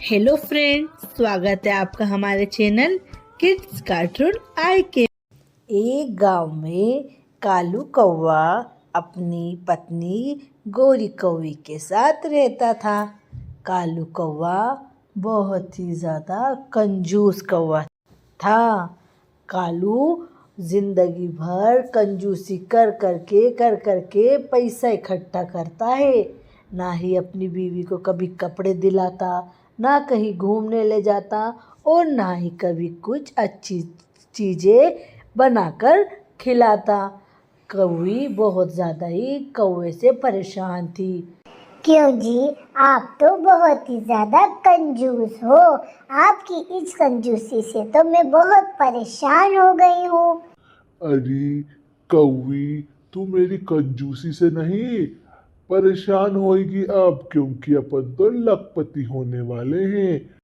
Hello friend, स्वागत है आपका हमारे चैनल किड्स कार्टून आई के। एक गांव में कालू कौवा अपनी पत्नी गोरी कौवी के साथ रहता था। कालू कौवा बहुत ही ज़्यादा कंजूस कौवा था। कालू जिंदगी भर कंजूसी कर करके पैसा इकट्ठा करता है। ना ही अपनी बीवी को कभी कपड़े दिलाता, ना कहीं घूमने ले जाता और ना ही कभी कुछ अच्छी चीज़ें बनाकर खिलाता। कौवी बहुत ज़्यादा ही कौवे से परेशान थी। क्यों जी, आप तो बहुत ही ज्यादा कंजूस हो। आपकी इस कंजूसी से तो मैं बहुत परेशान हो गई हूँ। अरे कौवी, तू मेरी कंजूसी से नहीं परेशान होएगी अब, क्योंकि अपन तो लखपति होने वाले हैं।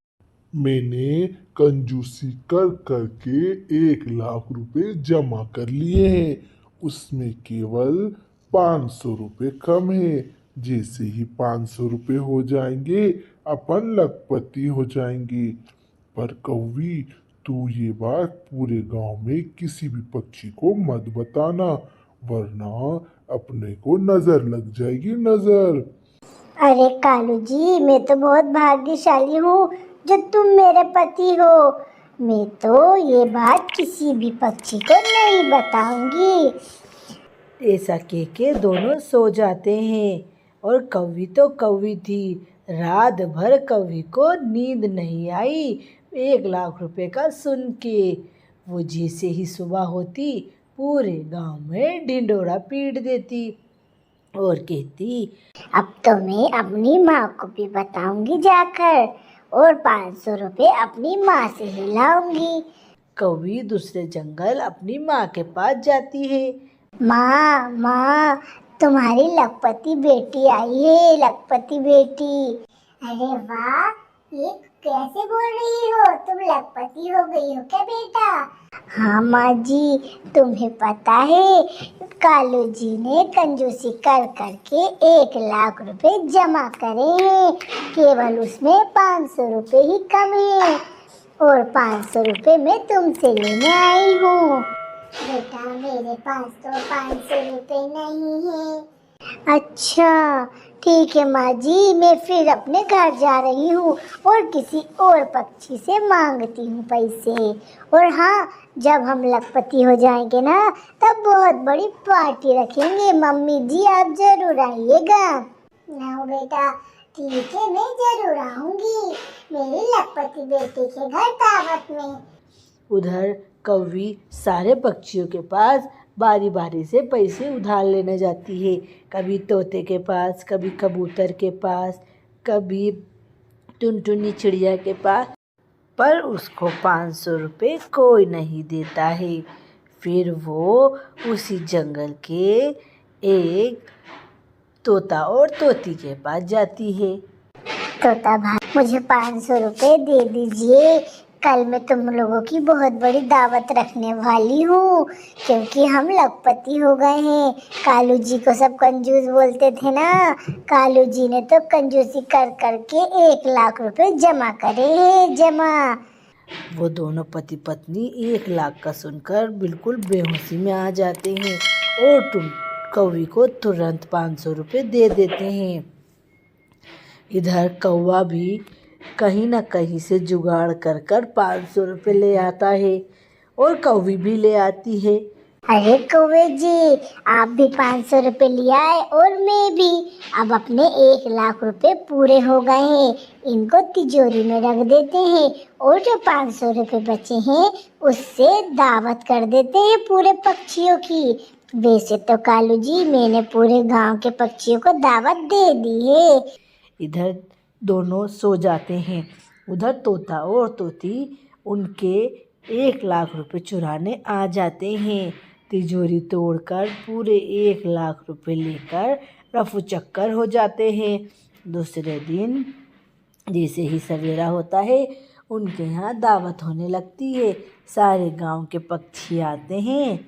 मैंने कंजूसी कर करके 1 लाख रुपए जमा कर लिए हैं। उसमें केवल 500 रुपए कम है। जैसे ही 500 रुपए हो जाएंगे अपन लखपति हो जाएंगे। पर कौवी, तू ये बात पूरे गांव में किसी भी पक्षी को मत बताना, वरना अपने को नजर लग जाएगी, नजर। अरे कालू जी, मैं तो बहुत भाग्यशाली हूँ जो तुम मेरे पति हो। मैं तो ये बात किसी भी पक्षी को नहीं बताऊंगी। ऐसा कह के दोनों सो जाते हैं और कौवी तो कौवी थी। रात भर कौवी को नींद नहीं आई 1 लाख रुपए का सुन के। वो जैसे ही सुबह होती पूरे गांव में ढिंडोरा पीट देती और कहती, अब तो मैं अपनी माँ को भी बताऊंगी जाकर, और 500 रुपए अपनी माँ से ही लाऊंगी। कौवी दूसरे जंगल अपनी माँ के पास जाती है। माँ माँ, तुम्हारी लखपति बेटी आई है, लखपति बेटी। अरे वाह, ये कैसे बोल रही हो? तुम लखपति हो गई हो क्या बेटा? हाँ माँ जी, तुम्हें पता है कालू जी ने कंजूसी कर करके 1 लाख रुपए जमा करे हैं। केवल उसमें 500 रुपए ही कम है, और 500 रुपए मैं तुमसे लेने आई हूँ। बेटा, मेरे पास तो 500 रुपए नहीं है। अच्छा ठीक है माँ जी, मैं फिर अपने घर जा रही हूँ और किसी और पक्षी से मांगती हूँ पैसे। और हाँ, जब हम लखपति हो जाएंगे ना, तब बहुत बड़ी पार्टी रखेंगे। मम्मी जी, आप जरूर आइएगा। ना बेटा, ठीक है, मैं जरूर आऊंगी मेरी लखपति बेटी के घर दावत में। उधर कौवी सारे पक्षियों के पास बारी बारी से पैसे उधार लेने जाती है। कभी तोते के पास, कभी कबूतर के पास, कभी टुनटुनी चिड़िया के पास, पर उसको 500 रुपये कोई नहीं देता है। फिर वो उसी जंगल के एक तोता और तोती के पास जाती है। तोता भाई, मुझे 500 रुपए दे दीजिए। कल मैं तुम लोगों की बहुत बड़ी दावत रखने वाली हूँ, क्योंकि हम लखपति हो गए हैं। कालू जी को सब कंजूस बोलते थे ना, कालू जी ने तो कंजूसी कर करके 1 लाख रुपए जमा करे हैं, जमा। वो दोनों पति पत्नी 1 लाख का सुनकर बिल्कुल बेहोशी में आ जाते हैं और कौवी को तुरंत 500 रुपये दे देते हैं। इधर कौवा भी कहीं ना कहीं से जुगाड़ कर 500 रुपये ले आता है और कौवी भी ले आती है। अरे कौवे जी, आप भी 500 रुपए ले आए और मैं भी। अब अपने 1 लाख रुपए पूरे हो गए हैं, इनको तिजोरी में रख देते हैं और जो 500 रुपए बचे हैं उससे दावत कर देते हैं पूरे पक्षियों की। वैसे तो कालू जी, मैंने पूरे गांव के पक्षियों को दावत दे दी है। इधर दोनों सो जाते हैं। उधर तोता और तोती उनके 1 लाख रुपए चुराने आ जाते हैं। तिजोरी तोड़कर पूरे 1 लाख रुपए लेकर रफू चक्कर हो जाते हैं। दूसरे दिन जैसे ही सवेरा होता है, उनके यहाँ दावत होने लगती है। सारे गांव के पक्षी आते हैं।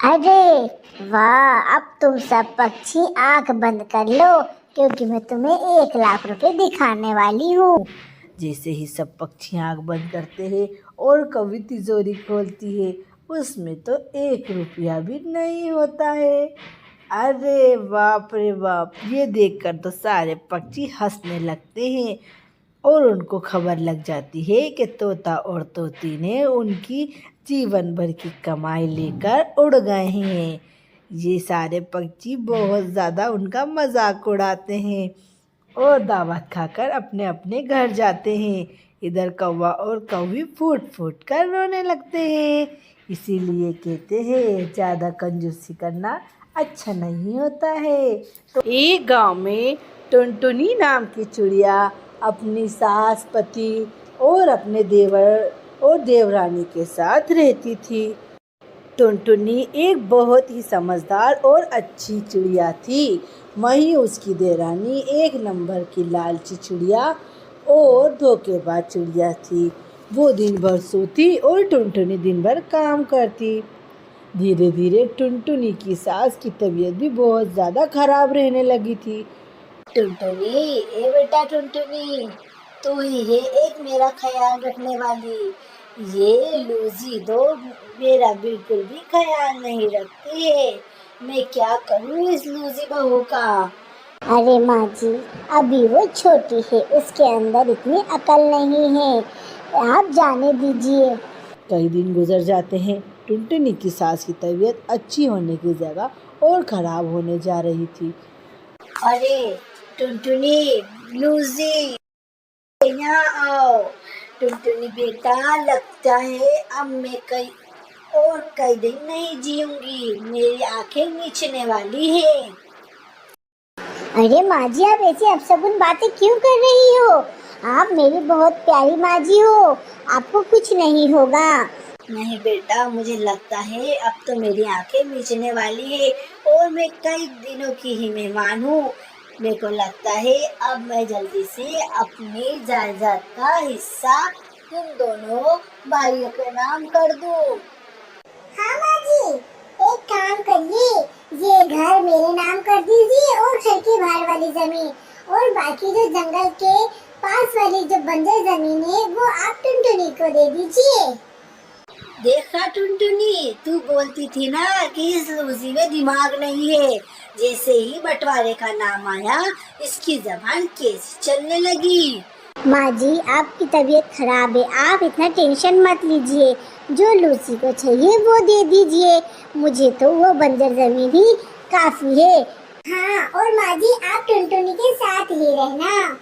अरे वाह, अब तुम सब पक्षी आंख बंद कर लो, क्योंकि मैं तुम्हें 1 लाख रुपए दिखाने वाली हूँ। जैसे ही सब पक्षी आँख बंद करते हैं और कौवी तिजोरी खोलती है, उसमें तो 1 रुपया भी नहीं होता है। अरे बाप रे बाप! ये देखकर तो सारे पक्षी हंसने लगते हैं और उनको खबर लग जाती है कि तोता और तोती ने उनकी जीवन भर की कमाई लेकर उड़ गए हैं। ये सारे पक्षी बहुत ज़्यादा उनका मजाक उड़ाते हैं और दावत खाकर अपने अपने घर जाते हैं। इधर कौवा और कौवी फूट फूट कर रोने लगते हैं। इसीलिए कहते हैं ज़्यादा कंजूसी करना अच्छा नहीं होता है। तो एक गांव में टुनटुनी नाम की चिड़िया अपनी सास, पति और अपने देवर और देवरानी के साथ रहती थी। टुनटुनी एक बहुत ही समझदार और अच्छी चिड़िया थी। वहीं उसकी देवरानी एक नंबर की लालची चिड़िया और धोखेबाज चिड़िया थी। वो दिन भर सोती और टुनटुनी दिन भर काम करती। धीरे धीरे टुनटुनी की सास की तबीयत भी बहुत ज़्यादा खराब रहने लगी थी। टुनटुनी, ए बेटा टुनटुनी, तू ही है एक मेरा ख्याल रखने वाली। ये लूजी दो मेरा बिल्कुल भी ख्याल नहीं रखती है। मैं क्या करूँ इस लूजी बहू का? अरे माँ जी, अभी वो छोटी है, उसके अंदर इतनी अकल नहीं है, आप जाने दीजिए। कई दिन गुजर जाते हैं। टुनटुनी की सास की तबीयत अच्छी होने की जगह और ख़राब होने जा रही थी। अरे टुनटुनी, लूजी, यहाँ आओ। टुनटुनी बेटा, लगता है अब मैं कई दिन नहीं जीऊंगी, मेरी आंखें नीचने वाली है। अरे माँ जी, आप ऐसी अपशगुन बातें क्यों कर रही हो? आप मेरी बहुत प्यारी माँ जी हो, आपको कुछ नहीं होगा। नहीं बेटा, मुझे लगता है अब तो मेरी आंखें मीचने वाली है और मैं कई दिनों की ही मेहमान हूँ। मेरे को लगता है अब मैं जल्दी से अपनी जायदाद का हिस्सा तुम दोनों भाइयों के नाम कर दूँ। हाँ माँ जी, एक काम करिए, ये घर मेरे नाम कर दीजिए और घर के बाहर वाली जमीन और बाकी जो जंगल के पास वाली जो बंजर जमीन है वो आप टुनटुनी को दे दीजिए। देखा टुनटुनी, तू बोलती थी ना कि इस लूजी में दिमाग नहीं है। जैसे ही बंटवारे का नाम आया, इसकी जबान कैसे चलने लगी। माँ जी, आपकी तबीयत खराब है, आप इतना टेंशन मत लीजिए। जो लूसी को चाहिए वो दे दीजिए, मुझे तो वो बंजर जमीन ही काफी है। हाँ, और माँ जी आप टुनटुनी के साथ ही रहना।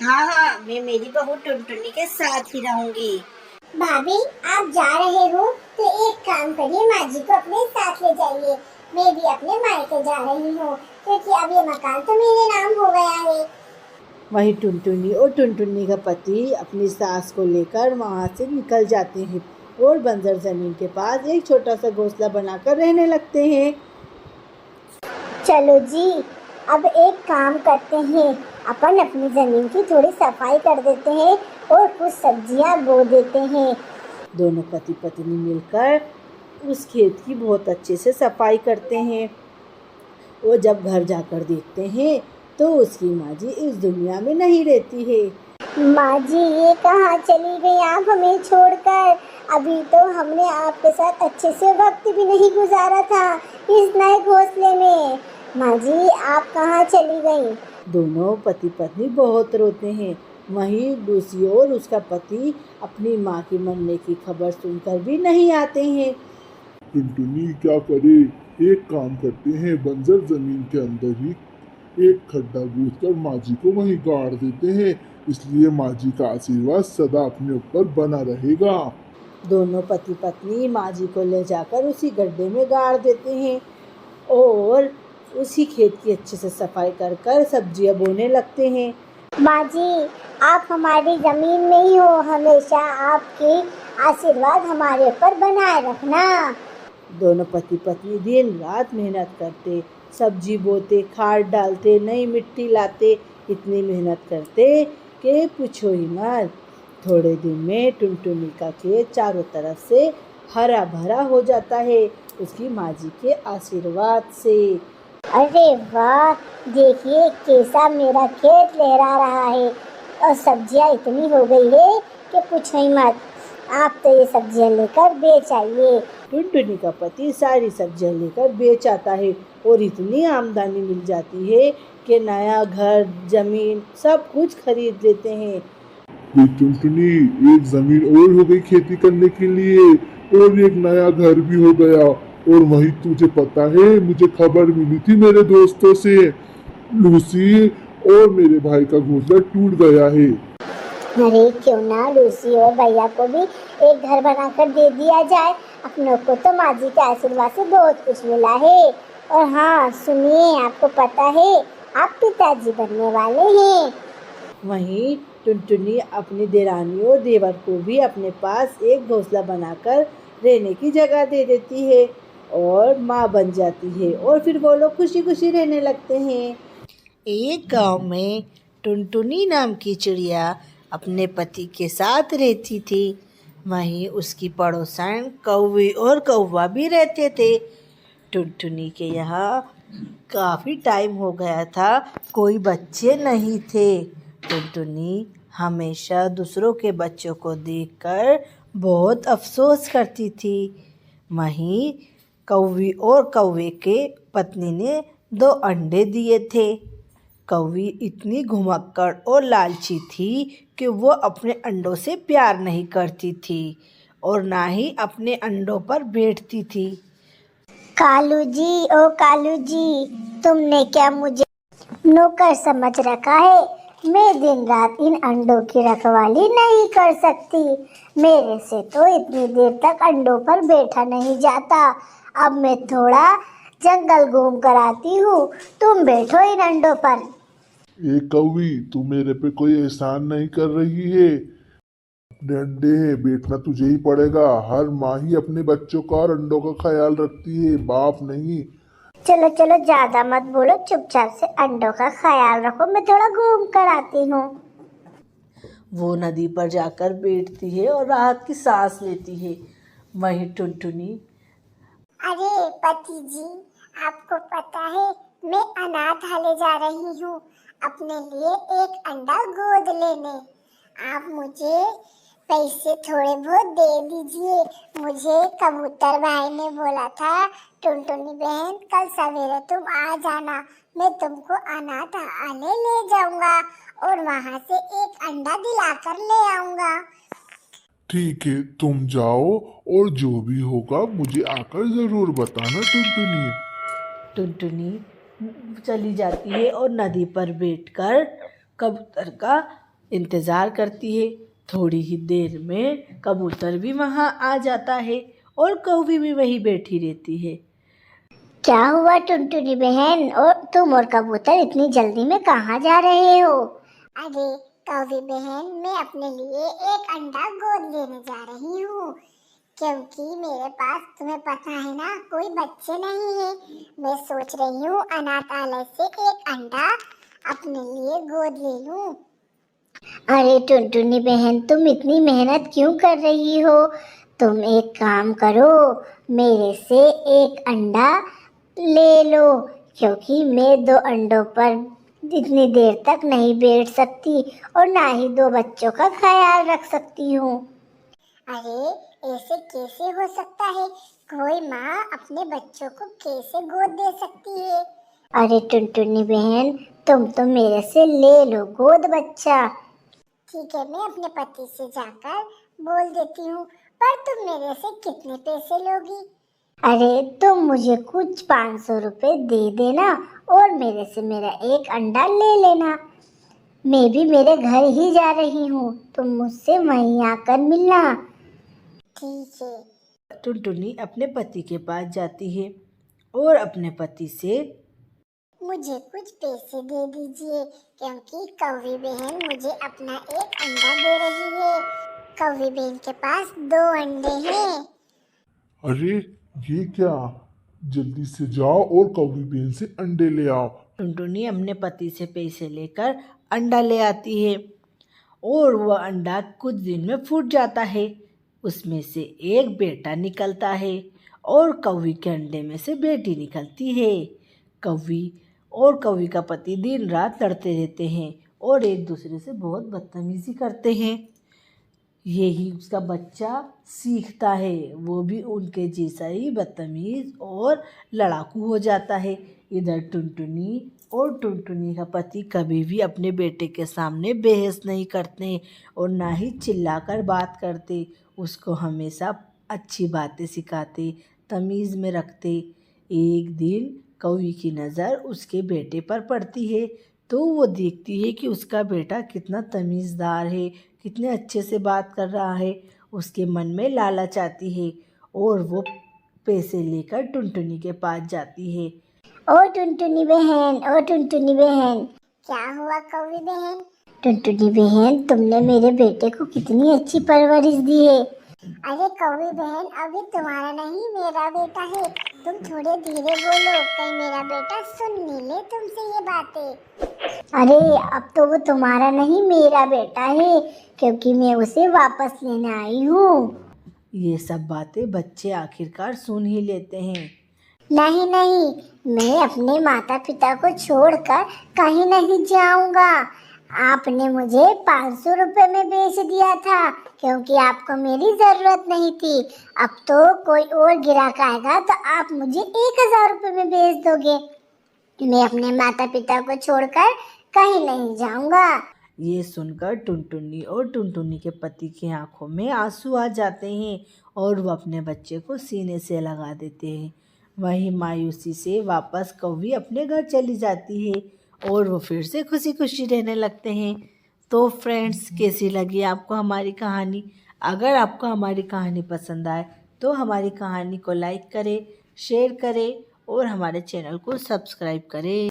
हाँ, मैं मेरी बहू टुनटुनी के साथ ही रहूंगी। भाभी, आप जा रहे हो तो एक काम करिए, माँ जी को अपने साथ ले जाइए। मैं भी अपने मायके जा रही हूँ क्योंकि अब ये मकान तो मेरे नाम हो गया है। वहीं टुनटुनी और टुनटुनी का पति अपनी सास को लेकर वहाँ से निकल जाते हैं और बंजर जमीन के पास एक छोटा सा घोंसला बनाकर रहने लगते हैं। चलो जी, अब एक काम करते हैं, अपन अपनी जमीन की थोड़ी सफाई कर देते हैं और कुछ सब्जियां बो देते हैं। दोनों पति पत्नी मिलकर उस खेत की बहुत अच्छे से सफाई करते हैं। वो जब घर जाकर देखते हैं तो उसकी माँ जी इस दुनिया में नहीं रहती है। माँ जी, ये कहाँ चली गई आप हमें छोड़कर? अभी तो हमने आपके साथ अच्छे से वक्त भी नहीं गुजारा था इस नए घोंसले में। माँ जी, आप कहाँ चली गई? दोनों पति पत्नी बहुत रोते हैं। वहीं लूसी और उसका पति अपनी माँ की मरने की खबर सुनकर भी नहीं आते हैं। टुनटुनी क्या करे, एक काम करते हैं, बंजर जमीन के अंदर ही एक खड्डा गूंथकर माँ जी को वहीं गाड़ देते हैं, इसलिए माँ जी का आशीर्वाद सदा अपने ऊपर बना रहेगा। दोनों पति पत्नी माँ जी को ले जाकर उसी गड्ढे में गाड़ देते हैं और उसी खेत की अच्छे से सफाई कर कर सब्जियां बोने लगते हैं। माँ जी, आप हमारी जमीन में ही हो, हमेशा आपकी आशीर्वाद हमारे ऊपर बनाए रखना। दोनों पति पत्नी दिन रात मेहनत करते, सब्जी बोते, खाद डालते, नई मिट्टी लाते, इतनी मेहनत करते कि पूछो ही मत। थोड़े दिन में टुनटुनी का खेत चारों तरफ से हरा भरा हो जाता है उसकी माँ जी के आशीर्वाद से। अरे वाह, देखिए कैसा मेरा खेत लहरा रहा है। और सब्जियां इतनी हो गई है कि पूछो ही मत। आप तो ये सब्जियां लेकर बेच आइए। टुनटुनी का पति सारी सब्जियां लेकर बेच आता है और इतनी आमदनी मिल जाती है कि नया घर जमीन सब कुछ खरीद लेते हैं। टुनटुनी, एक जमीन और हो गई खेती करने के लिए और एक नया घर भी हो गया। और वही तुझे पता है, मुझे खबर मिली थी मेरे दोस्तों से, लूसी और मेरे भाई का घोंसला टूट गया है। अरे क्यों ना लूसी और भैया को भी एक घर बनाकर दे दिया जाए। अपनों को तो माँ जी के आशीर्वाद से बहुत कुछ मिला है। और हाँ सुनिए, आपको पता है आप पिताजी बनने वाले हैं। वहीं टुनटुनी अपनी देरानी और देवर को भी अपने पास एक घोंसला बनाकर रहने की जगह दे देती है और माँ बन जाती है और फिर वो लोग खुशी खुशी रहने लगते हैं। एक गांव में टुनटुनी नाम की चिड़िया अपने पति के साथ रहती थी। वहीं उसकी पड़ोसन कौवी और कौवा भी रहते थे। टुनटुनी के यहाँ काफ़ी टाइम हो गया था, कोई बच्चे नहीं थे। टुनटुनी हमेशा दूसरों के बच्चों को देखकर बहुत अफसोस करती थी। वहीं कौवी और कौवे के पत्नी ने 2 अंडे दिए थे। कौवी इतनी घुमक्कड़ और लालची थी कि वो अपने अंडों से प्यार नहीं करती थी और ना ही अपने अंडों पर बैठती थी। कालू जी, ओ कालू जी, तुमने क्या मुझे नौकर समझ रखा है? मैं दिन रात इन अंडों की रखवाली नहीं कर सकती। मेरे से तो इतनी देर तक अंडों पर बैठा नहीं जाता। अब मैं थोड़ा जंगल घूम कर आती हूँ, तुम बैठो इन अंडों पर। ए कौवी, तू मेरे पे कोई एहसान नहीं कर रही है। अपने अंडे हैं, बैठना तुझे ही पड़ेगा। हर माँ ही अपने बच्चों का और अंडों का ख्याल रखती है, बाप नहीं। चलो चलो ज्यादा मत बोलो, चुपचाप से अंडों का ख्याल रखो, मैं थोड़ा घूम कर आती हूँ। वो नदी पर जाकर बैठती है और राहत की सांस लेती है। वहीं टुनटुनी अरे पति जी, आपको पता है मैं अनाथालय जा रही हूँ अपने लिए एक अंडा गोद लेने। आप मुझे पैसे थोड़े बहुत दे दीजिए। मुझे कबूतर भाई ने बोला था टुनटुनी बहन कल सवेरे तुम आ जाना, मैं तुमको अनाथालय ले जाऊंगा और वहां से एक अंडा दिलाकर ले आऊंगा। ठीक है, तुम जाओ और जो भी होगा मुझे आकर जरूर बताना टुनटुनी। टुनटुनी चली जाती है और नदी पर बैठकर कबूतर का इंतज़ार करती है। थोड़ी ही देर में कबूतर भी वहाँ आ जाता है और कौवी भी वहीं बैठी रहती है। क्या हुआ टुनटुनी बहन, और तुम और कबूतर इतनी जल्दी में कहाँ जा रहे हो? अरे कौवी बहन, मैं अपने लिए एक अंडा गोद लेने जा रही हूँ क्योंकि मेरे पास तुम्हें पता है ना कोई बच्चे नहीं है। मैं सोच रही हूँ अनाथालय से एक अंडा अपने लिए गोद ले लूँ। अरे टुनटुनी बहन, तुम इतनी मेहनत क्यों कर रही हो? तुम एक काम करो, मेरे से एक अंडा ले लो क्योंकि मैं 2 अंडों पर इतनी देर तक नहीं बैठ सकती और ना ही 2 बच्चों का ख्याल रख सकती हूँ। अरे ऐसे कैसे हो सकता है? कोई माँ अपने बच्चों को कैसे गोद दे सकती है? अरे टुनटुनी बहन, तुम तो मेरे से ले लो गोद बच्चा। ठीक है, मैं अपने पति से जाकर बोल देती हूँ, पर तुम मेरे से कितने पैसे लोगी? अरे तुम मुझे कुछ 500 रुपए दे देना और मेरे से मेरा एक अंडा ले लेना। मैं भी मेरे घर ही जा रही हूँ, तुम मुझसे वहीं आकर मिलना। ठीक है। टुनटुनी अपने पति के पास जाती है और अपने पति से मुझे कुछ पैसे दे दीजिए क्योंकि कौवी बहन मुझे अपना एक अंडा दे रही है। कौवी बहन के पास 2 अंडे हैं। अरे ये क्या, जल्दी से जाओ और कौवी बहन से अंडे ले आओ। टुनटुनी अपने पति से पैसे लेकर अंडा ले आती है और वह अंडा कुछ दिन में फूट जाता है। उसमें से एक बेटा निकलता है और कौवी के अंडे में से बेटी निकलती है। कौवी और कौवी का पति दिन रात लड़ते रहते हैं और एक दूसरे से बहुत बदतमीज़ी करते हैं। यही उसका बच्चा सीखता है, वो भी उनके जैसा ही बदतमीज़ और लड़ाकू हो जाता है। इधर टुनटुनी और टुनटुनी का पति कभी भी अपने बेटे के सामने बहस नहीं करते और ना ही चिल्लाकर बात करते। उसको हमेशा अच्छी बातें सिखाते, तमीज़ में रखते। एक दिन कौवी की नज़र उसके बेटे पर पड़ती है, तो वो देखती है कि उसका बेटा कितना तमीज़दार है, कितने अच्छे से बात कर रहा है। उसके मन में लालच आती है और वो पैसे लेकर टुनटुनी के पास जाती है। ओ टुनटुनी बहन, ओ टुनटुनी बहन। क्या हुआ कौवी बहन? टुनटुनी बहन, तुमने मेरे बेटे को कितनी अच्छी परवरिश दी है। अरे कौवी बहन, अभी तुम्हारा नहीं मेरा बेटा है। तुम थोड़े धीरे बोलो, कहीं मेरा बेटा सुन नहीं ले तुमसे ये बातें। अरे अब तो वो तुम्हारा नहीं मेरा बेटा है, क्योंकि मैं उसे वापस लेने आई हूँ। ये सब बातें बच्चे आखिरकार सुन ही लेते हैं। नहीं नहीं, मैं अपने माता पिता को छोड़कर कहीं नहीं जाऊंगा। आपने मुझे 500 रुपए में बेच दिया था, क्योंकि आपको मेरी जरूरत नहीं थी। अब तो कोई और ग्राहक आएगा तो आप मुझे 1000 रुपए में बेच दोगे। मैं अपने माता पिता को छोड़कर कहीं नहीं जाऊंगा। ये सुनकर टुनटुनी और टुनटुनी के पति की आंखों में आंसू आ जाते हैं और वो अपने बच्चे को सीने से लगा देते हैं। वहीं मायूसी से वापस कौवी अपने घर चली जाती है और वो फिर से खुशी खुशी रहने लगते हैं। तो फ्रेंड्स, कैसी लगी आपको हमारी कहानी? अगर आपको हमारी कहानी पसंद आए तो हमारी कहानी को लाइक करें, शेयर करें और हमारे चैनल को सब्सक्राइब करें।